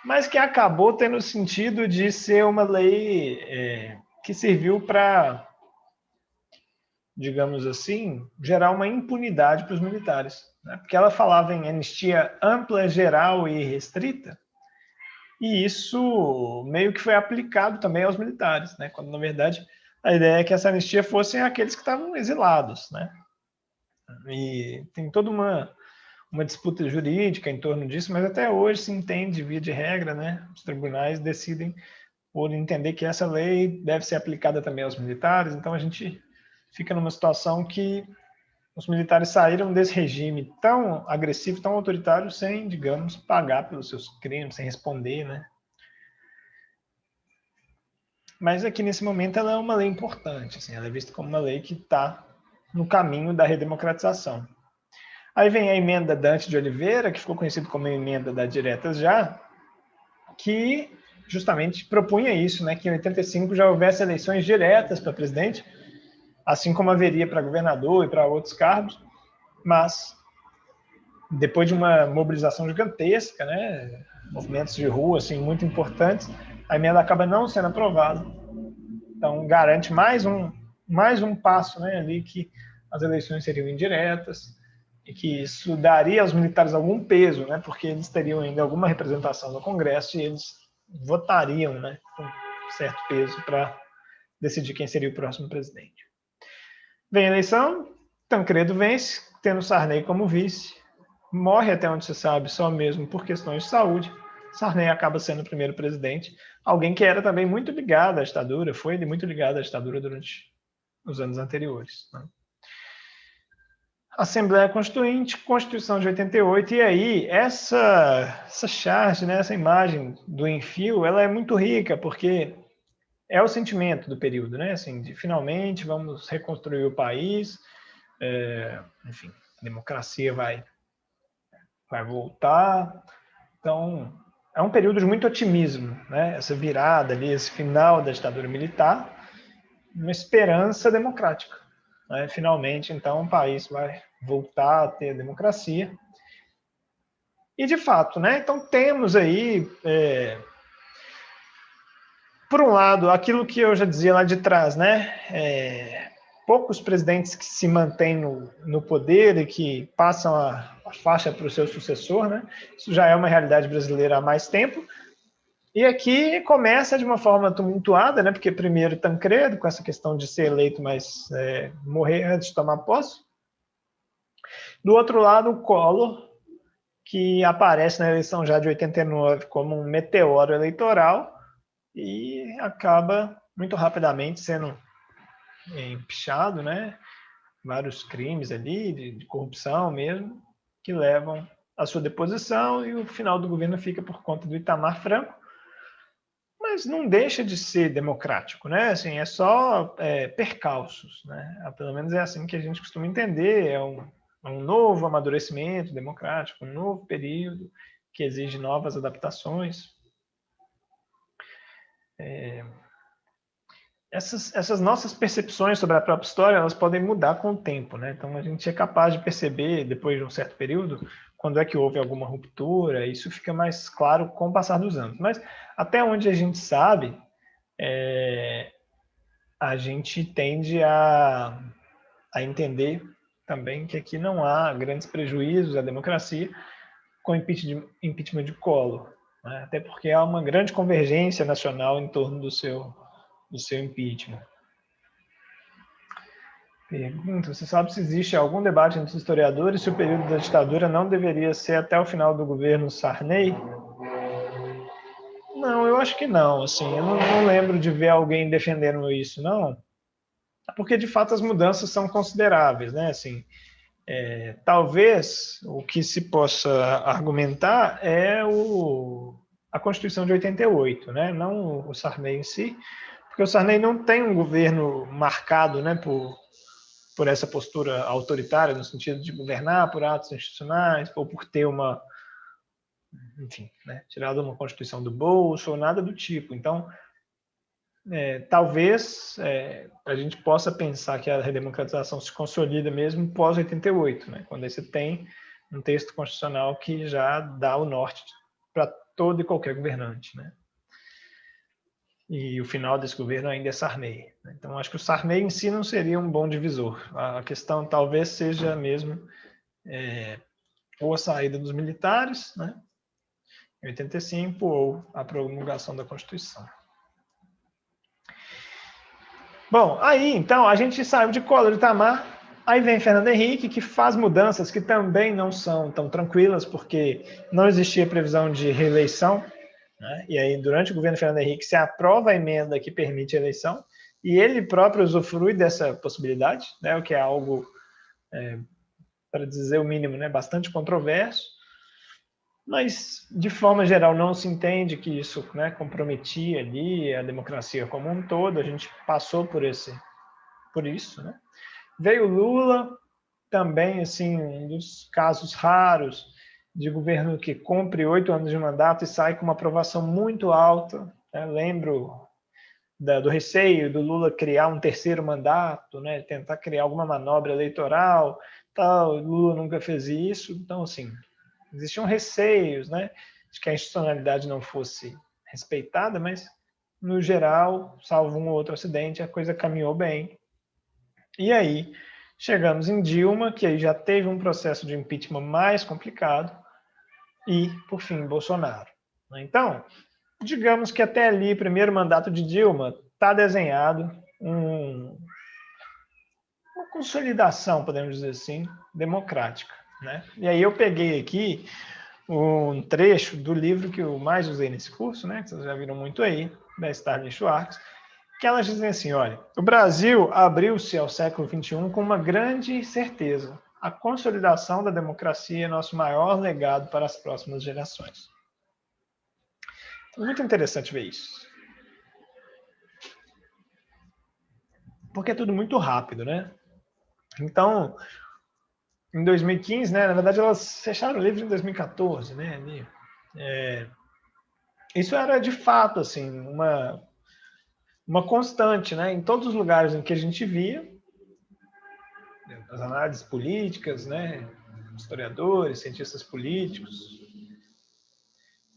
mas que acabou tendo o sentido de ser uma lei que serviu para, digamos assim, gerar uma impunidade para os militares, né? Porque ela falava em anistia ampla, geral e restrita, e isso meio que foi aplicado também aos militares, né? Quando, na verdade, a ideia é que essa anistia fossem aqueles que estavam exilados, né? E tem toda uma disputa jurídica em torno disso, mas até hoje se entende, via de regra, né? Os tribunais decidem por entender que essa lei deve ser aplicada também aos militares, então a gente fica numa situação que os militares saíram desse regime tão agressivo, tão autoritário, sem, digamos, pagar pelos seus crimes, sem responder, né? Mas aqui, nesse momento, ela é uma lei importante, assim, ela é vista como uma lei que está no caminho da redemocratização. Aí vem a emenda Dante de Oliveira, que ficou conhecida como a emenda da Diretas Já, que justamente propunha isso, né, que em 85 já houvesse eleições diretas para presidente, assim como haveria para governador e para outros cargos, mas depois de uma mobilização gigantesca, né, movimentos de rua assim, muito importantes, a emenda acaba não sendo aprovada. Então, garante mais um passo, né, ali que as eleições seriam indiretas e que isso daria aos militares algum peso, né, porque eles teriam ainda alguma representação no Congresso e eles votariam, né, com certo peso para decidir quem seria o próximo presidente. Vem a eleição, Tancredo vence, tendo Sarney como vice, morre até onde se sabe só mesmo por questões de saúde, Sarney acaba sendo o primeiro presidente, alguém que era também muito ligado à ditadura, foi muito ligado à ditadura durante os anos anteriores, né? Assembleia Constituinte, Constituição de 88, e aí essa charge, né, essa imagem do Enfio, ela é muito rica, porque é o sentimento do período, né, assim, de finalmente vamos reconstruir o país, enfim, a democracia vai voltar, então é um período de muito otimismo, né, essa virada ali, esse final da ditadura militar, uma esperança democrática, né? Finalmente, então, o país vai voltar a ter democracia. E, de fato, né? Então, temos aí, por um lado, aquilo que eu já dizia lá de trás, né? Poucos presidentes que se mantêm no poder e que passam a faixa para o seu sucessor, né? Isso já é uma realidade brasileira há mais tempo. E aqui começa de uma forma tumultuada, né? Porque primeiro Tancredo, com essa questão de ser eleito, mas morrer antes de tomar posse. Do outro lado, o Collor, que aparece na eleição já de 89 como um meteoro eleitoral e acaba muito rapidamente sendo empichado, né? Vários crimes ali, de corrupção mesmo, que levam à sua deposição, e o final do governo fica por conta do Itamar Franco, mas não deixa de ser democrático, né? Assim, é só percalços, né? Pelo menos é assim que a gente costuma entender, é um novo amadurecimento democrático, um novo período que exige novas adaptações. Essas nossas percepções sobre a própria história, elas podem mudar com o tempo, né? Então a gente é capaz de perceber, depois de um certo período, quando é que houve alguma ruptura, isso fica mais claro com o passar dos anos. Mas até onde a gente sabe, a gente tende a entender também que aqui não há grandes prejuízos à democracia com impeachment de Collor, né? Até porque há uma grande convergência nacional em torno do seu impeachment. Pergunta: você sabe se existe algum debate entre os historiadores se o período da ditadura não deveria ser até o final do governo Sarney? Não, eu acho que não. Assim, eu não lembro de ver alguém defendendo isso, não. Porque, de fato, as mudanças são consideráveis, né? Assim, talvez o que se possa argumentar é a Constituição de 88, né? Não o Sarney em si, porque o Sarney não tem um governo marcado, né, por essa postura autoritária, no sentido de governar por atos institucionais, ou por ter enfim, né, tirado uma Constituição do bolso, ou nada do tipo. Então, talvez a gente possa pensar que a redemocratização se consolida mesmo pós 88, né, quando você tem um texto constitucional que já dá o norte para todo e qualquer governante, né? E o final desse governo ainda é Sarney. Então, acho que o Sarney em si não seria um bom divisor. A questão talvez seja mesmo ou a saída dos militares, né, em 85, ou a promulgação da Constituição. Bom, aí, então, a gente saiu de Collor e Itamar, aí vem Fernando Henrique, que faz mudanças que também não são tão tranquilas, porque não existia previsão de reeleição, né? E aí, durante o governo Fernando Henrique, se aprova a emenda que permite a eleição, e ele próprio usufrui dessa possibilidade, né? O que é algo, para dizer o mínimo, né, bastante controverso, mas, de forma geral, não se entende que isso, né, comprometia ali a democracia como um todo. A gente passou por isso, né? Veio Lula, também, assim, um dos casos raros de governo que cumpre 8 anos de mandato e sai com uma aprovação muito alta, né? Lembro do receio do Lula criar um terceiro mandato, né? Tentar criar alguma manobra eleitoral, tal. O Lula nunca fez isso. Então, assim, existiam receios, né, de que a institucionalidade não fosse respeitada, mas, no geral, salvo um ou outro acidente, a coisa caminhou bem. E aí, chegamos em Dilma, que aí já teve um processo de impeachment mais complicado, e, por fim, Bolsonaro. Então, digamos que até ali, primeiro mandato de Dilma, está desenhado uma consolidação, podemos dizer assim, democrática, né? E aí eu peguei aqui um trecho do livro que eu mais usei nesse curso, né, que vocês já viram muito aí, da Starlin Schwartz, que elas dizem assim, olha, o Brasil abriu-se ao século XXI com uma grande certeza. A consolidação da democracia é nosso maior legado para as próximas gerações. Muito interessante ver isso. Porque é tudo muito rápido, né? Então, em 2015, né, na verdade, elas fecharam o livro em 2014, né? Isso era, de fato, assim, uma constante, né? Em todos os lugares em que a gente via, as análises políticas, né? Historiadores, cientistas políticos,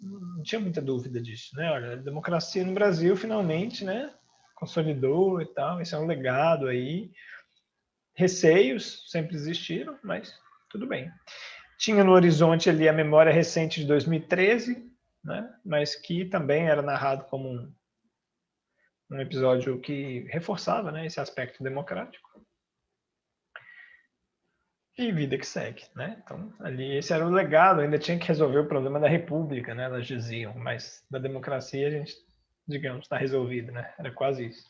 não tinha muita dúvida disso, né? Olha, a democracia no Brasil, finalmente, né? Consolidou e tal, esse é um legado aí. Receios sempre existiram, mas tudo bem. Tinha no horizonte ali a memória recente de 2013, né? Mas que também era narrado como um episódio que reforçava, né, esse aspecto democrático. E vida que segue, né? Então, ali esse era o legado, ainda tinha que resolver o problema da república, né? Elas diziam, mas da democracia a gente, digamos, está resolvido, né? Era quase isso.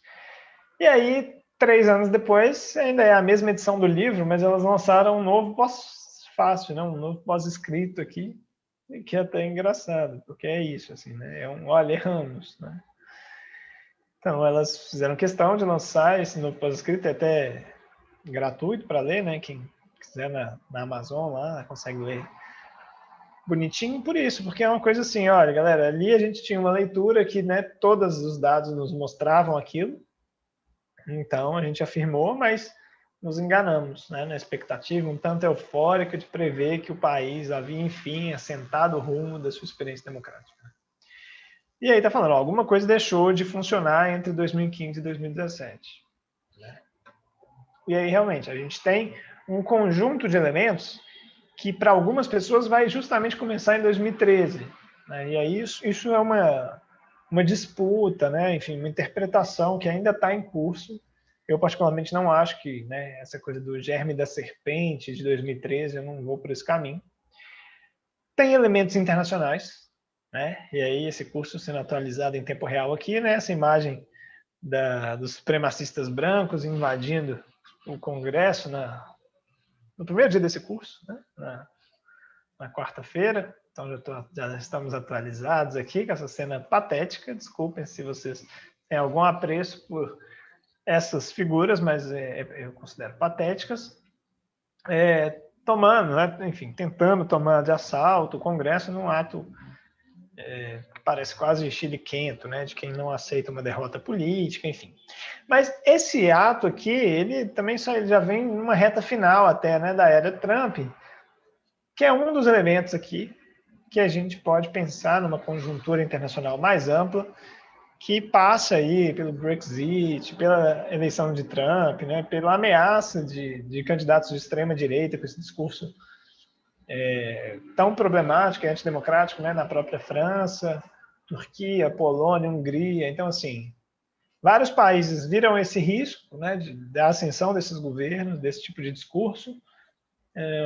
E aí, 3 anos depois, ainda é a mesma edição do livro, mas elas lançaram um novo pós-fácil, né? Um novo pós-escrito aqui, que é até engraçado, porque é isso, assim, né? É um olha, erramos, né? Então, elas fizeram questão de lançar esse novo pós-escrito, é até gratuito para ler, né? Quem quiser na Amazon lá, consegue ler bonitinho por isso, porque é uma coisa assim, olha, galera, ali a gente tinha uma leitura que, né, todos os dados nos mostravam aquilo, então a gente afirmou, mas nos enganamos, né, na expectativa um tanto eufórica de prever que o país havia, enfim, assentado o rumo da sua experiência democrática. E aí tá falando, ó, alguma coisa deixou de funcionar entre 2015 e 2017. Né? E aí, realmente, a gente tem um conjunto de elementos que, para algumas pessoas, vai justamente começar em 2013. Né? E aí, isso é uma disputa, né? Enfim, uma interpretação que ainda está em curso. Eu, particularmente, não acho que, né, essa coisa do germe da serpente de 2013, eu não vou por esse caminho. Tem elementos internacionais, né? E aí, esse curso sendo atualizado em tempo real aqui, né? Essa imagem dos supremacistas brancos invadindo o Congresso no primeiro dia desse curso, né? na quarta-feira. Então já estamos atualizados aqui com essa cena patética. Desculpem se vocês têm algum apreço por essas figuras, mas eu considero patéticas. Tomando, né? Enfim, tentando tomar de assalto o Congresso num ato que parece quase chiliquento, né? De quem não aceita uma derrota política, enfim. Mas esse ato aqui, ele também ele já vem numa reta final até, né, da era Trump, que é um dos elementos aqui que a gente pode pensar numa conjuntura internacional mais ampla, que passa aí pelo Brexit, pela eleição de Trump, né, pela ameaça de candidatos de extrema direita com esse discurso tão problemático e antidemocrático, né, na própria França, Turquia, Polônia, Hungria. Então, assim, vários países viram esse risco, né, da ascensão desses governos, desse tipo de discurso.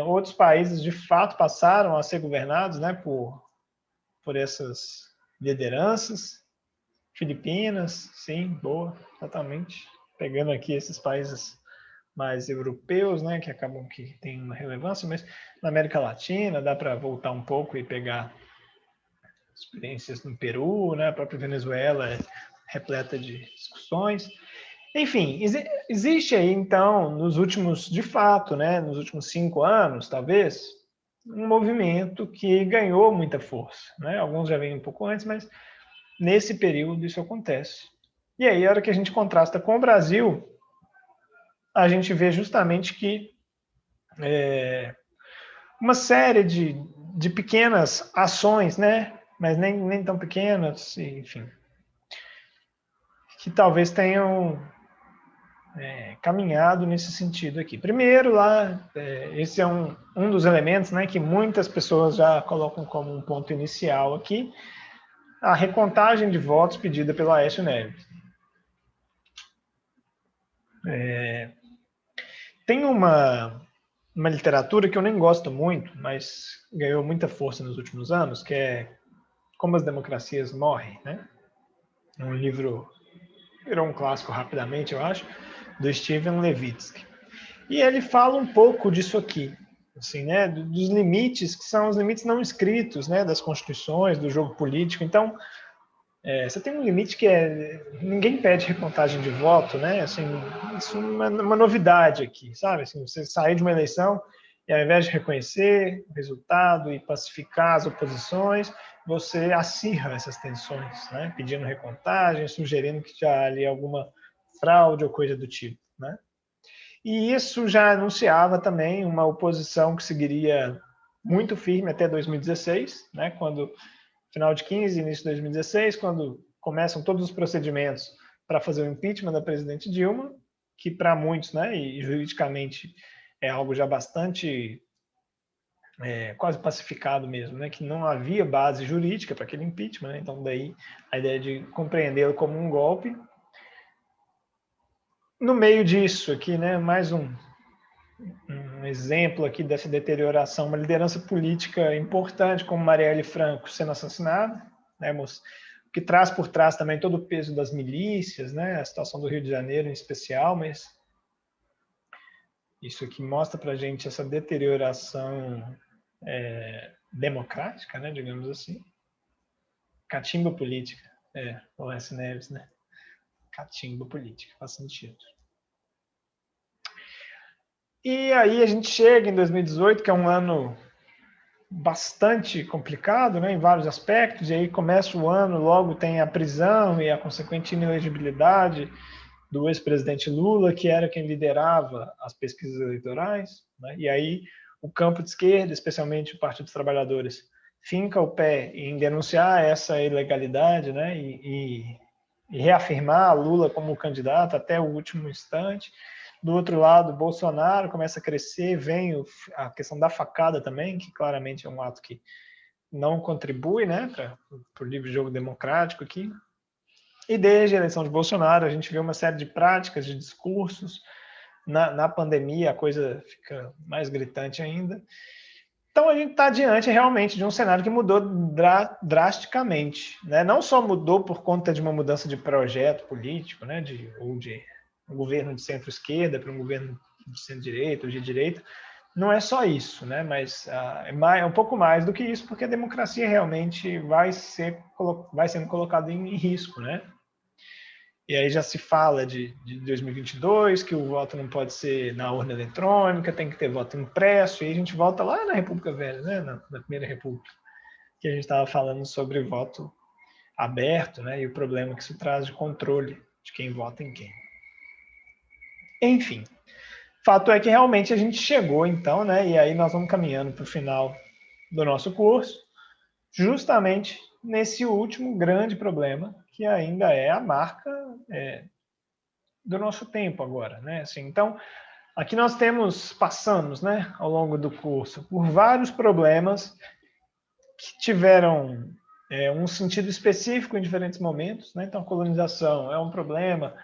Outros países, de fato, passaram a ser governados, né, por essas lideranças. Filipinas, sim, boa, exatamente. Pegando aqui esses países mais europeus, né, que acabam que têm uma relevância, mas na América Latina dá para voltar um pouco e pegar experiências no Peru, né, a própria Venezuela é repleta de discussões. Enfim, existe aí, então, nos últimos, de fato, né, nos últimos 5 anos, talvez, um movimento que ganhou muita força. Né? Alguns já vêm um pouco antes, mas nesse período isso acontece. E aí, a hora que a gente contrasta com o Brasil, a gente vê justamente que uma série de pequenas ações, né, mas nem tão pequenas, enfim, que talvez tenham caminhado nesse sentido aqui. Primeiro, lá, esse é um dos elementos, né, que muitas pessoas já colocam como um ponto inicial aqui, a recontagem de votos pedida pelo Aécio Neves. Tem uma uma literatura que eu nem gosto muito, mas ganhou muita força nos últimos anos, que é Como as Democracias Morrem, né? Um livro virou um clássico rapidamente, eu acho, do Steven Levitsky. E ele fala um pouco disso aqui, assim, né, dos limites que são os limites não escritos, né, das constituições, do jogo político. Então, você tem um limite que ninguém pede recontagem de voto, né? Assim, isso é uma novidade aqui, sabe? Assim, você sair de uma eleição e ao invés de reconhecer o resultado e pacificar as oposições, você acirra essas tensões, né? Pedindo recontagem, sugerindo que já ali alguma fraude ou coisa do tipo, né? E isso já anunciava também uma oposição que seguiria muito firme até 2016, né? Quando final de 15, início de 2016, quando começam todos os procedimentos para fazer o impeachment da presidente Dilma, que para muitos, né, e juridicamente é algo já bastante quase pacificado mesmo, né, que não havia base jurídica para aquele impeachment, né, então daí a ideia de compreendê-lo como um golpe. No meio disso aqui, né, mais um exemplo aqui dessa deterioração, uma liderança política importante como Marielle Franco sendo assassinada, né, que traz por trás também todo o peso das milícias, né, a situação do Rio de Janeiro em especial, mas isso aqui mostra para a gente essa deterioração democrática, né, digamos assim. Catimba política, o S. Neves, né? Catimba política, faz sentido. E aí a gente chega em 2018, que é um ano bastante complicado, né, em vários aspectos, e aí começa o ano, logo tem a prisão e a consequente inelegibilidade do ex-presidente Lula, que era quem liderava as pesquisas eleitorais, né, e aí o campo de esquerda, especialmente o Partido dos Trabalhadores, finca o pé em denunciar essa ilegalidade, né, e reafirmar Lula como candidato até o último instante. Do outro lado, Bolsonaro começa a crescer, vem a questão da facada também, que claramente é um ato que não contribui, né, para o livre jogo democrático aqui. E desde a eleição de Bolsonaro, a gente vê uma série de práticas, de discursos. Na pandemia, a coisa fica mais gritante ainda. Então, a gente está diante realmente de um cenário que mudou drasticamente, né? Não só mudou por conta de uma mudança de projeto político, né, ou de um governo de centro-esquerda para um governo de centro-direita ou de direita. Não é só isso, né? Mas é um pouco mais do que isso, porque a democracia realmente vai sendo colocada em risco, né? E aí já se fala de 2022, que o voto não pode ser na urna eletrônica, tem que ter voto impresso, e aí a gente volta lá na República Velha, né? Na Primeira República, que a gente estava falando sobre voto aberto, né? E o problema que isso traz de controle de quem vota em quem. Enfim, fato é que realmente a gente chegou então, né? E aí nós vamos caminhando para o final do nosso curso, justamente nesse último grande problema, que ainda é a marca do nosso tempo agora, né? Assim, então, aqui nós passamos, né, ao longo do curso, por vários problemas que tiveram um sentido específico em diferentes momentos, né? Então, a colonização é um problema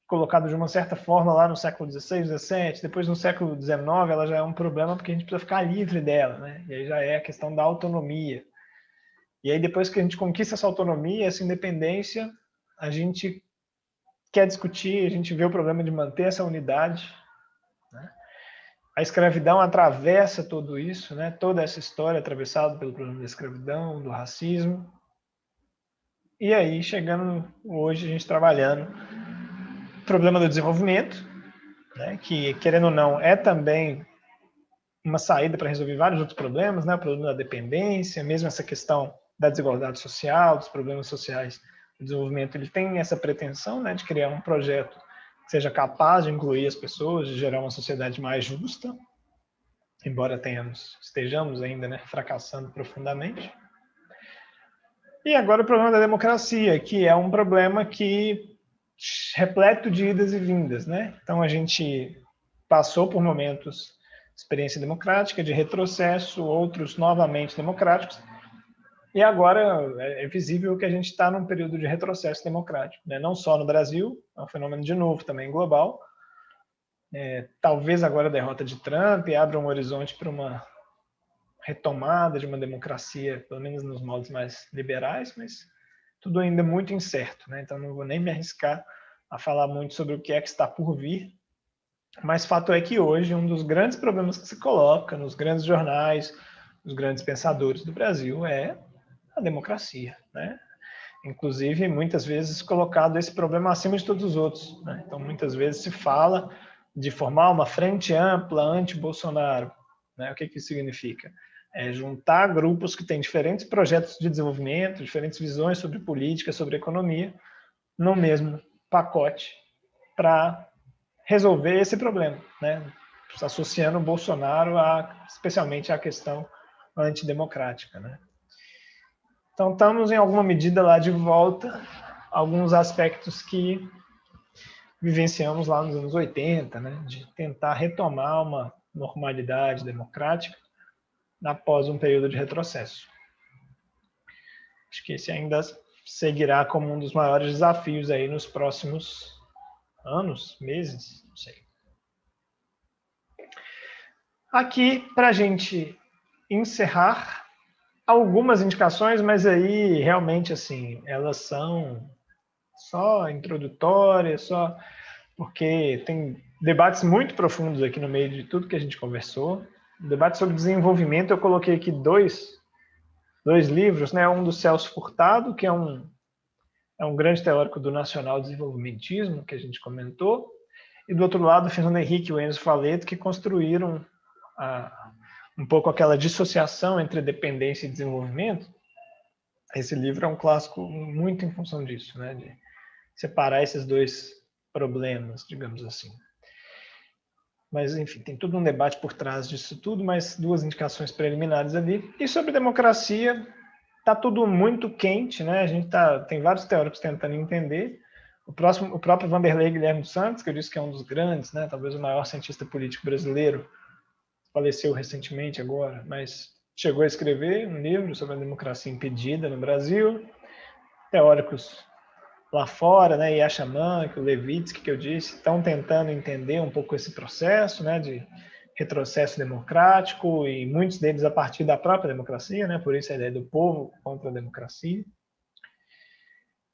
colocado de uma certa forma lá no século XVI, XVII, depois no século XIX ela já é um problema porque a gente precisa ficar livre dela, né? E aí já é a questão da autonomia. E aí depois que a gente conquista essa autonomia, essa independência, a gente quer discutir, a gente vê o problema de manter essa unidade, né? A escravidão atravessa tudo isso, né? Toda essa história atravessada pelo problema da escravidão, do racismo. E aí, chegando hoje, a gente trabalhando o problema do desenvolvimento, né? Que, querendo ou não, é também uma saída para resolver vários outros problemas, né? O problema da dependência, mesmo essa questão da desigualdade social, dos problemas sociais. O desenvolvimento ele tem essa pretensão, né, de criar um projeto que seja capaz de incluir as pessoas, de gerar uma sociedade mais justa, embora estejamos ainda, né, fracassando profundamente. E agora o problema da democracia, que é um problema que repleto de idas e vindas, né? Então a gente passou por momentos de experiência democrática, de retrocesso, outros novamente democráticos, e agora é visível que a gente está num período de retrocesso democrático, né? Não só no Brasil, é um fenômeno de novo também global, Talvez agora a derrota de Trump abra um horizonte para uma retomada de uma democracia, pelo menos nos moldes mais liberais, mas tudo ainda muito incerto, né? Então não vou nem me arriscar a falar muito sobre o que é que está por vir, mas fato é que hoje um dos grandes problemas que se coloca nos grandes jornais, nos grandes pensadores do Brasil é a democracia, né? Inclusive, muitas vezes colocado esse problema acima de todos os outros, né? Então, muitas vezes se fala de formar uma frente ampla anti-Bolsonaro, né? O que isso significa? É juntar grupos que têm diferentes projetos de desenvolvimento, diferentes visões sobre política, sobre economia, no mesmo pacote para resolver esse problema, né? Associando o Bolsonaro especialmente à questão antidemocrática, né? Então, estamos, em alguma medida, lá de volta a alguns aspectos que vivenciamos lá nos anos 80, né? De tentar retomar uma normalidade democrática após um período de retrocesso. Acho que esse ainda seguirá como um dos maiores desafios aí nos próximos anos, meses, não sei. Aqui, para a gente encerrar, algumas indicações, mas aí realmente assim, elas são só introdutórias, só porque tem debates muito profundos aqui no meio de tudo que a gente conversou. Debate sobre desenvolvimento, eu coloquei aqui dois livros, né? Um do Celso Furtado, que é um grande teórico do nacional desenvolvimentismo, que a gente comentou, e do outro lado, Fernando Henrique e o Enzo Faleto, que construíram um pouco aquela dissociação entre dependência e desenvolvimento. Esse livro é um clássico muito em função disso, né? De separar esses dois problemas, digamos assim. Mas, enfim, tem todo um debate por trás disso tudo, mas duas indicações preliminares ali. E sobre democracia, está tudo muito quente, né? A gente tem vários teóricos tentando entender. O próprio Vanderlei Guilherme dos Santos, que eu disse que é um dos grandes, né? Talvez o maior cientista político brasileiro, faleceu recentemente agora, mas chegou a escrever um livro sobre a democracia impedida no Brasil. Teóricos lá fora, né, Yashaman, o Levitsky, que eu disse, estão tentando entender um pouco esse processo, né, de retrocesso democrático, e muitos deles a partir da própria democracia, né, por isso a ideia do povo contra a democracia.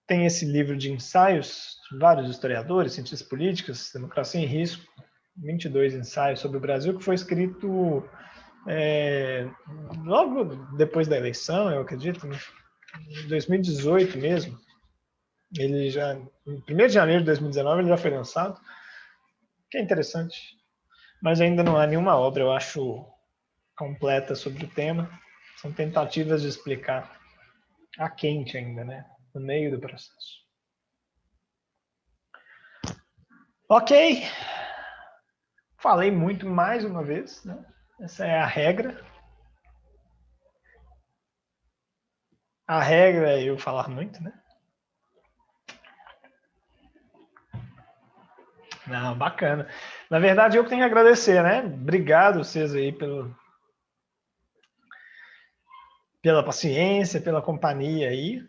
Tem esse livro de ensaios de vários historiadores, cientistas políticos, Democracia em Risco, 22 ensaios sobre o Brasil, que foi escrito logo depois da eleição, eu acredito, em 2018 mesmo. Ele já, em 1º de janeiro de 2019, ele já foi lançado, que é interessante. Mas ainda não há nenhuma obra, eu acho, completa sobre o tema. São tentativas de explicar a quente ainda, né? No meio do processo. Ok. Falei muito mais uma vez, né? Essa é a regra. A regra é eu falar muito, né? Não, bacana. Na verdade, eu que tenho que agradecer, né? Obrigado vocês aí pela paciência, pela companhia aí.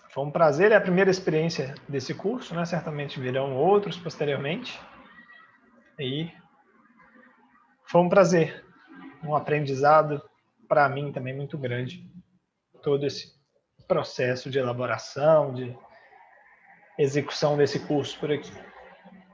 Foi um prazer, é a primeira experiência desse curso, né? Certamente virão outros posteriormente. E foi um prazer, um aprendizado para mim também muito grande, todo esse processo de elaboração, de execução desse curso por aqui.